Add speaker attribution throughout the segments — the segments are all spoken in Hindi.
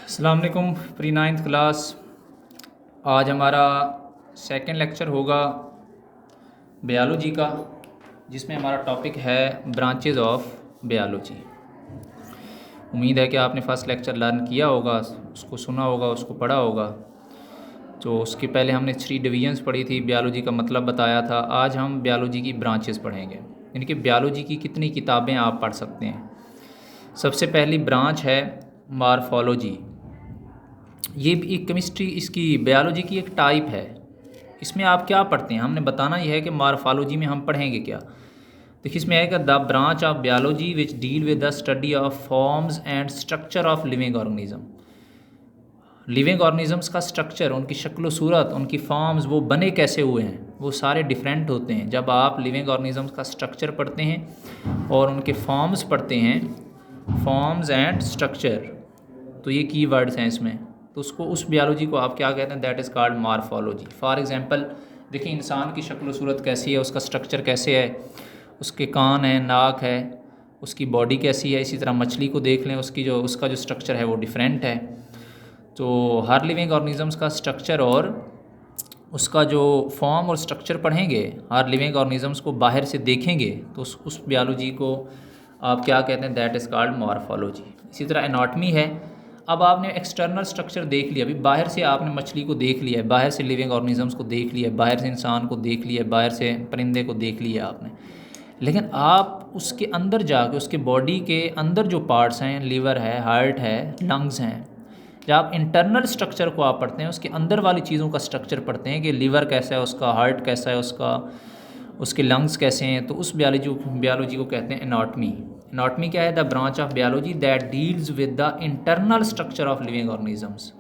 Speaker 1: अस्सलाम वालेकुम प्री नाइन्थ क्लास। आज हमारा सेकंड लेक्चर होगा बायोलॉजी का, जिसमें हमारा टॉपिक है ब्रांचेज ऑफ बायोलॉजी। उम्मीद है कि आपने फ़र्स्ट लेक्चर लर्न किया होगा, उसको सुना होगा, उसको पढ़ा होगा। तो उसके पहले हमने 3 डिवीजन्स पढ़ी थी, बायोलॉजी का मतलब बताया था। आज हम बायोलॉजी की ब्रांचेस पढ़ेंगे, यानी कि बायोलॉजी की कितनी किताबें आप पढ़ सकते हैं। सबसे पहली ब्रांच है मॉर्फोलॉजी। ये भी एक केमिस्ट्री, इसकी बायोलॉजी की एक टाइप है। इसमें आप क्या पढ़ते हैं, हमने बताना यह है कि मॉर्फोलॉजी में हम पढ़ेंगे क्या। देखिए इसमें आएगा the branch of biology which deal with the study of forms and structure of living organism. Living organisms का स्ट्रक्चर, उनकी शक्ल सूरत, उनकी फॉर्म्स, वो बने कैसे हुए हैं, वो सारे डिफरेंट होते हैं। जब आप लिविंग ऑर्गेनिजम्स का स्ट्रक्चर पढ़ते हैं और उनके फॉर्म्स पढ़ते हैं, फॉर्म्स एंड स्ट्रक्चर, तो ये की वर्ड्स हैं इसमें, तो उसको, उस बायोलॉजी को आप क्या कहते हैं, that is called morphology. For example देखिए इंसान की शक्ल सूरत कैसी है, उसका स्ट्रक्चर कैसे है, उसके कान हैं, नाक है, उसकी बॉडी कैसी है। इसी तरह मछली को देख लें, उसका जो स्ट्रक्चर है वो डिफरेंट है। तो हर लिविंग ऑर्गेनिजम्स का स्ट्रक्चर और उसका जो फॉर्म और स्ट्रक्चर पढ़ेंगे, हर लिविंग ऑर्गेनिजम्स को बाहर से देखेंगे, तो उस बायोलॉजी को आप क्या कहते हैं, दैट इज़ कॉल्ड मॉर्फोलॉजी। इसी तरह एनाटॉमी है। अब आपने एक्सटर्नल स्ट्रक्चर देख लिया, अभी बाहर से आपने मछली को देख लिया है, बाहर से लिविंग ऑर्गेनिजम्स को देख लिया है, बाहर से इंसान को देख लिया है, बाहर से परिंदे को देख लिया आपने, लेकिन आप उसके अंदर जाके, उसके बॉडी के अंदर जो पार्ट्स हैं, लीवर है, हार्ट है, लंग्स हैं, जब आप इंटरनल स्ट्रक्चर को आप पढ़ते हैं, उसके अंदर वाली चीज़ों का स्ट्रक्चर पढ़ते हैं कि लीवर कैसा है उसका, हार्ट कैसा है उसका, उसके लंग्स कैसे हैं, तो उस बायोलॉजी को कहते हैं एनाटॉमी। एनाटॉमी क्या है, the branch of biology that deals with the internal structure of living organisms.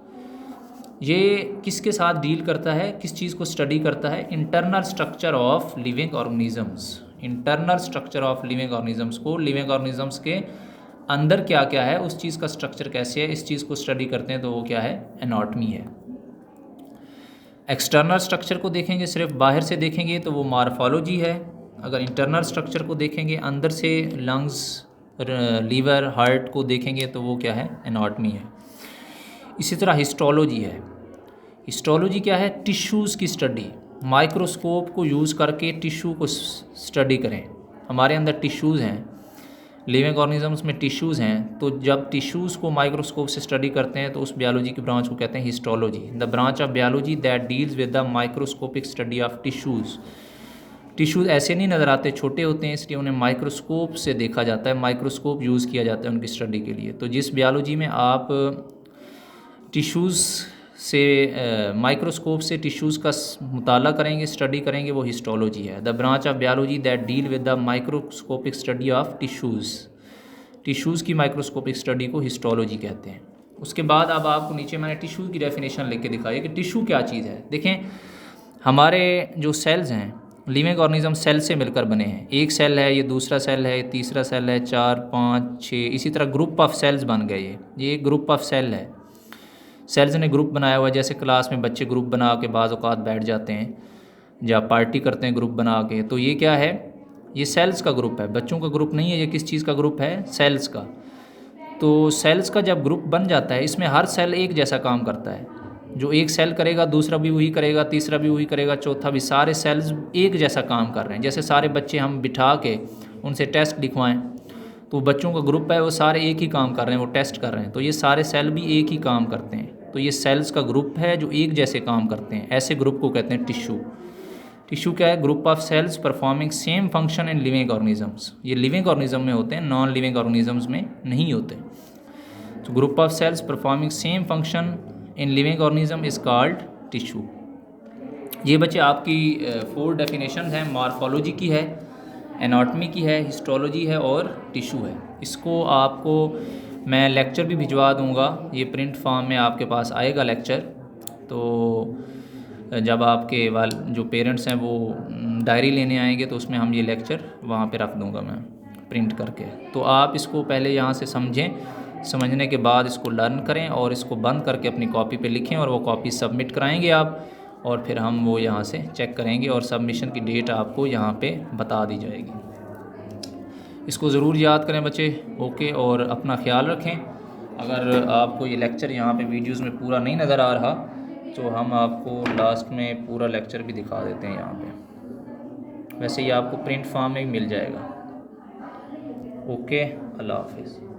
Speaker 1: ये किसके साथ डील करता है, किस चीज़ को स्टडी करता है, internal structure of living organisms. Internal structure of living organisms को, लिविंग ऑर्गेनिजम्स के अंदर क्या क्या है, उस चीज़ का स्ट्रक्चर कैसे है, इस चीज़ को स्टडी करते हैं, तो वो क्या है, एनाटॉमी है। एक्सटर्नल स्ट्रक्चर को देखेंगे, सिर्फ बाहर से देखेंगे, तो वो मॉर्फोलॉजी है। अगर इंटरनल स्ट्रक्चर को देखेंगे, अंदर से लंग्स, लीवर, हार्ट को देखेंगे, तो वो क्या है, एनाटॉमी है। इसी तरह हिस्टोलॉजी है। हिस्टोलॉजी क्या है, टिश्यूज़ की स्टडी। माइक्रोस्कोप को यूज़ करके टिश्यू को स्टडी करें। हमारे अंदर टिश्यूज़ हैं, लिविंग ऑर्गेनिजम्स में टिश्यूज़ हैं, तो जब टिश्यूज़ को माइक्रोस्कोप से स्टडी करते हैं, तो उस बायोलॉजी की ब्रांच को कहते हैं histology. The branch of biology that deals with the microscopic study of tissues. Tissues ऐसे नहीं नज़र आते, छोटे होते हैं, इसलिए उन्हें माइक्रोस्कोप से देखा जाता है, माइक्रोस्कोप यूज़ किया जाता है उनकी स्टडी के लिए। तो जिस बायोलॉजी में आप टिश्यूज़ से, माइक्रोस्कोप से टिश्यूज़ का मुताला करेंगे, स्टडी करेंगे, वो हिस्टोलॉजी है। The branch of biology that deal with the microscopic study of tissues. Tissues की माइक्रोस्कोपिक स्टडी को हिस्टोलॉजी कहते हैं। उसके बाद अब आपको नीचे मैंने टिश्यू की डेफिनेशन लिख के दिखाई कि टिश्यू क्या चीज़ है। देखें हमारे जो सेल्स हैं, लिविंग ऑर्गेनिज्म सेल से मिलकर बने हैं। एक सेल है, ये दूसरा सेल है, तीसरा सेल है, 4, 5, 6, इसी तरह ग्रुप ऑफ सेल्स बन गए। ये एक ग्रुप ऑफ सेल है। सेल्स ने ग्रुप बनाया हुआ है, जैसे क्लास में बच्चे ग्रुप बना के बाज़ औक़ात बैठ जाते हैं या पार्टी करते हैं ग्रुप बना के, तो ये क्या है, ये सेल्स का ग्रुप है, बच्चों का ग्रुप नहीं है। ये किस चीज़ का ग्रुप है, सेल्स का। तो सेल्स का जब ग्रुप बन जाता है, इसमें हर सेल एक जैसा काम करता है। जो एक सेल करेगा, दूसरा भी वही करेगा, तीसरा भी वही करेगा, चौथा भी, सारे सेल्स एक जैसा काम कर रहे हैं। जैसे सारे बच्चे हम बिठा के उनसे टेस्ट लिखवाएं, तो बच्चों का ग्रुप है, वो सारे एक ही काम कर रहे हैं, वो टेस्ट कर रहे हैं, तो ये सारे सेल भी एक ही काम करते हैं। तो ये सेल्स का ग्रुप है जो एक जैसे काम करते हैं, ऐसे ग्रुप को कहते हैं टिश्यू। टिश्यू क्या है, group of cells performing same function in living organisms. ये लिविंग ऑर्गेनिज्म में होते हैं, नॉन लिविंग ऑर्गेनिजम्स में नहीं होते। तो group of cells performing same function in living organism is called tissue. ये बच्चे आपकी 4 डेफिनेशन हैं, मॉर्फोलॉजी की है, एनाटॉमी की है, हिस्टोलॉजी है और टिश्यू है। इसको आपको मैं लेक्चर भी भिजवा दूंगा, ये प्रिंट फॉर्म में आपके पास आएगा लेक्चर। तो जब आपके जो पेरेंट्स हैं वो डायरी लेने आएंगे, तो उसमें हम ये लेक्चर वहाँ पे रख दूंगा मैं प्रिंट करके। तो आप इसको पहले यहाँ से समझें, समझने के बाद इसको लर्न करें और इसको बंद करके अपनी कॉपी पे लिखें, और वो कॉपी सबमिट कराएंगे आप, और फिर हम वो यहाँ से चेक करेंगे और सबमिशन की डेट आपको यहाँ पे बता दी जाएगी। इसको ज़रूर याद करें बच्चे, ओके, और अपना ख्याल रखें। अगर आपको ये लेक्चर यहाँ पे वीडियोस में पूरा नहीं नज़र आ रहा तो हम आपको लास्ट में पूरा लेक्चर भी दिखा देते हैं यहाँ पे। वैसे ये आपको प्रिंट फॉर्म में भी मिल जाएगा। ओके, अल्लाह हाफिज़।